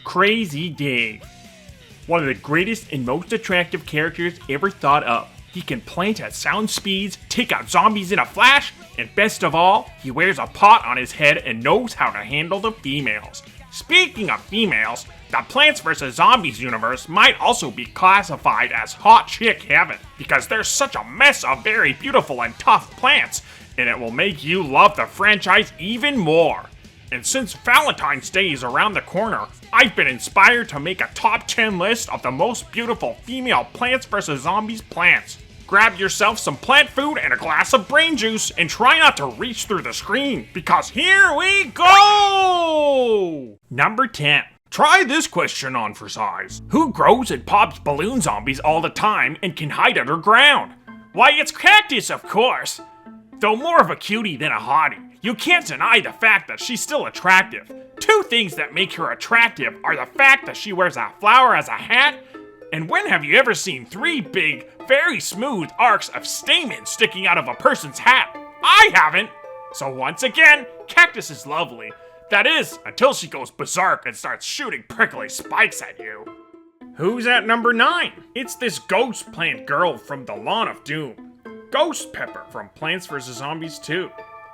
Crazy Dave. One of the greatest and most attractive characters ever thought of. He can plant at sound speeds, take out zombies in a flash, and best of all, he wears a pot on his head and knows how to handle the females. Speaking of females, the Plants vs. Zombies universe might also be classified as hot chick heaven, because there's such a mess of very beautiful and tough plants, and it will make you love the franchise even more. And since Valentine's Day is around the corner, I've been inspired to make a top 10 list of the most beautiful female Plants vs. Zombies plants. Grab yourself some plant food and a glass of brain juice and try not to reach through the screen, because here we go! Number 10. Try this question on for size. Who grows and pops balloon zombies all the time and can hide underground? Why, it's Cactus, of course! Though more of a cutie than a hottie, you can't deny the fact that she's still attractive. Two things that make her attractive are the fact that she wears a flower as a hat, and when have you ever seen three big, very smooth arcs of stamen sticking out of a person's hat? I haven't! So once again, Cactus is lovely. That is, until she goes berserk and starts shooting prickly spikes at you. Who's at number 9? It's this ghost plant girl from the Lawn of Doom. Ghost Pepper from Plants vs. Zombies 2.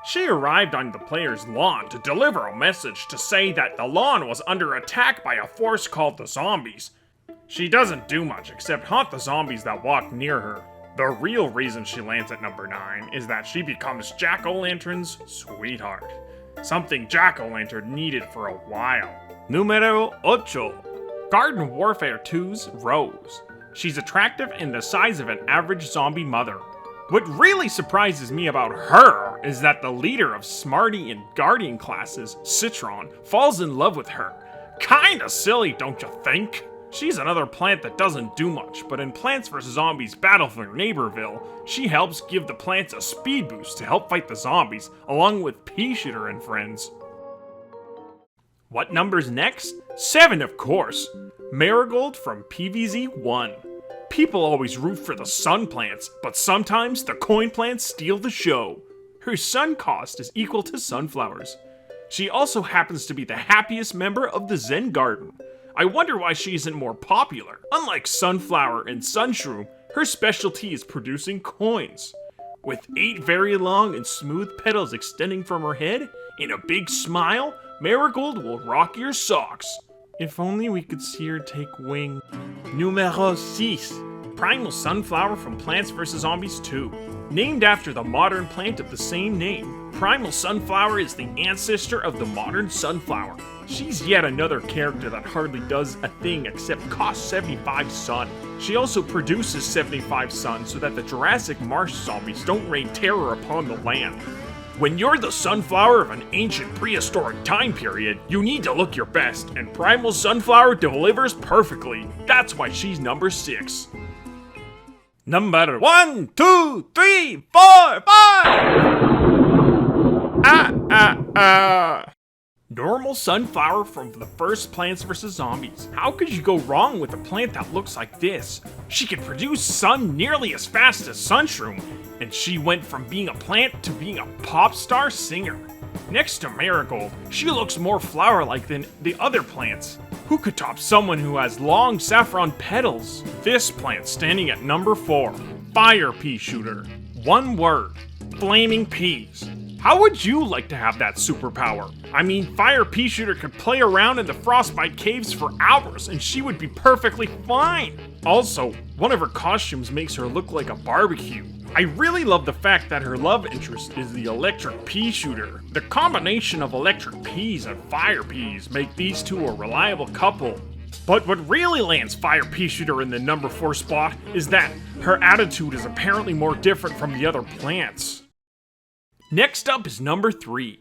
She arrived on the player's lawn to deliver a message to say that the lawn was under attack by a force called the zombies. She doesn't do much except haunt the zombies that walk near her. The real reason she lands at number 9 is that she becomes Jack-o'-lantern's sweetheart. Something Jack-o'-lantern needed for a while. Numero 8. Garden Warfare 2's Rose. She's attractive and the size of an average zombie mother. What really surprises me about her is that the leader of Smarty and Guardian classes, Citron, falls in love with her. Kinda silly, don't you think? She's another plant that doesn't do much, but in Plants vs. Zombies Battle for Neighborville, she helps give the plants a speed boost to help fight the zombies, along with Pea Shooter and friends. What number's next? 7, of course. Marigold from PVZ 1. People always root for the sun plants, but sometimes the coin plants steal the show. Her sun cost is equal to sunflowers. She also happens to be the happiest member of the Zen Garden. I wonder why she isn't more popular. Unlike Sunflower and Sunshroom, her specialty is producing coins. With 8 very long and smooth petals extending from her head, and a big smile, Marigold will rock your socks. If only we could see her take wing. Numero 6. Primal Sunflower from Plants vs. Zombies 2. Named after the modern plant of the same name, Primal Sunflower is the ancestor of the modern sunflower. She's yet another character that hardly does a thing except cost 75 sun. She also produces 75 sun so that the Jurassic Marsh zombies don't rain terror upon the land. When you're the sunflower of an ancient prehistoric time period, you need to look your best, and Primal Sunflower delivers perfectly. That's why she's number 6. Number 1, 2, 3, 4, 5! Normal Sunflower from the first Plants vs. Zombies. How could you go wrong with a plant that looks like this? She can produce sun nearly as fast as Sunshroom, and she went from being a plant to being a pop star singer. Next to Marigold, she looks more flower-like than the other plants. Who could top someone who has long saffron petals? This plant standing at number 4, Fire Pea Shooter. One word, flaming peas. How would you like to have that superpower? I mean, Fire Pea Shooter could play around in the frostbite caves for hours and she would be perfectly fine. Also, one of her costumes makes her look like a barbecue. I really love the fact that her love interest is the electric pea shooter. The combination of electric peas and fire peas make these two a reliable couple. But what really lands Fire Pea Shooter in the number 4 spot is that her attitude is apparently more different from the other plants. Next up is number 3.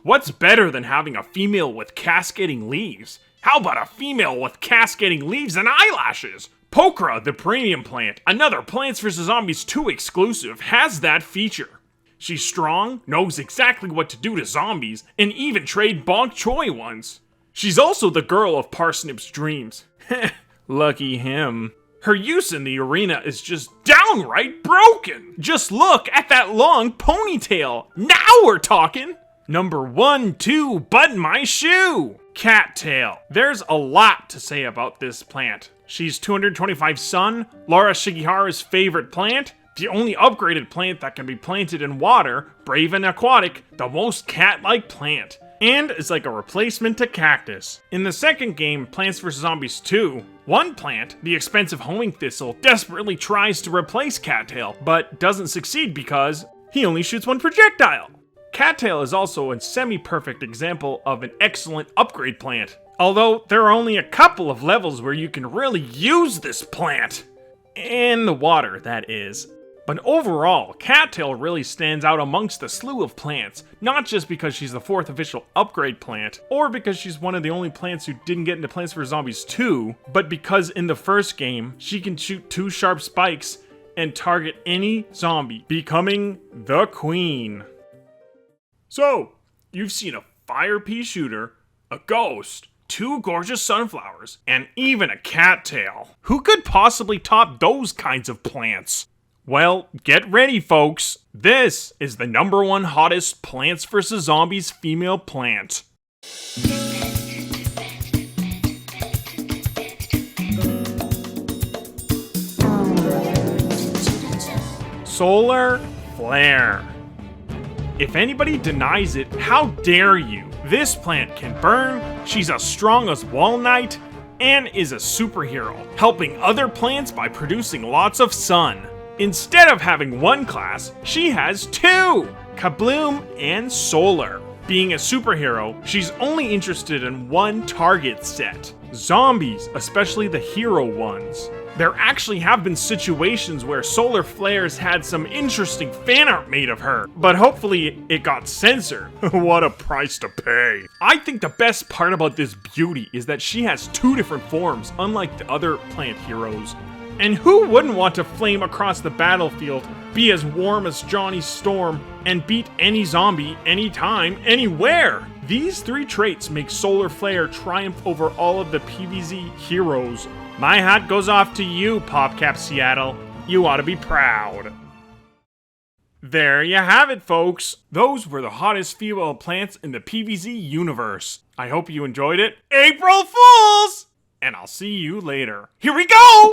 What's better than having a female with cascading leaves? How about a female with cascading leaves and eyelashes? Pokra, the premium plant, another Plants vs. Zombies 2 exclusive, has that feature. She's strong, knows exactly what to do to zombies, and even trade bonk choy ones. She's also the girl of Parsnip's dreams. Heh, lucky him. Her use in the arena is just downright broken. Just look at that long ponytail. Now we're talking. Number 1, 2, button my shoe. Cattail. There's a lot to say about this plant. She's 225 Sun, Laura Shigihara's favorite plant, the only upgraded plant that can be planted in water, brave and aquatic, the most cat-like plant, and is like a replacement to cactus. In the second game, Plants vs. Zombies 2, one plant, the expensive homing thistle, desperately tries to replace Cattail, but doesn't succeed because he only shoots one projectile. Cattail is also a semi-perfect example of an excellent upgrade plant, although there are only a couple of levels where you can really use this plant. In the water, that is. But overall, Cattail really stands out amongst the slew of plants, not just because she's the 4th official upgrade plant, or because she's one of the only plants who didn't get into Plants vs. Zombies 2, but because in the first game, she can shoot 2 sharp spikes and target any zombie, becoming the queen. So, you've seen a fire pea shooter, a ghost, 2 gorgeous sunflowers, and even a cattail. Who could possibly top those kinds of plants? Well, get ready, folks. This is the #1 hottest Plants vs. Zombies female plant. Solar Flare. If anybody denies it, how dare you? This plant can burn, she's as strong as Walnut, and is a superhero, helping other plants by producing lots of sun. Instead of having one class, she has 2! Kabloom and Solar. Being a superhero, she's only interested in one target set. Zombies, especially the hero ones. There actually have been situations where Solar Flares had some interesting fan art made of her, but hopefully it got censored. What a price to pay. I think the best part about this beauty is that she has 2 different forms, unlike the other plant heroes. And who wouldn't want to flame across the battlefield, be as warm as Johnny Storm, and beat any zombie, anytime, anywhere? These 3 traits make Solar Flare triumph over all of the PVZ heroes. My hat goes off to you, PopCap Seattle. You ought to be proud. There you have it, folks. Those were the hottest female plants in the PVZ universe. I hope you enjoyed it. April Fools! And I'll see you later. Here we go!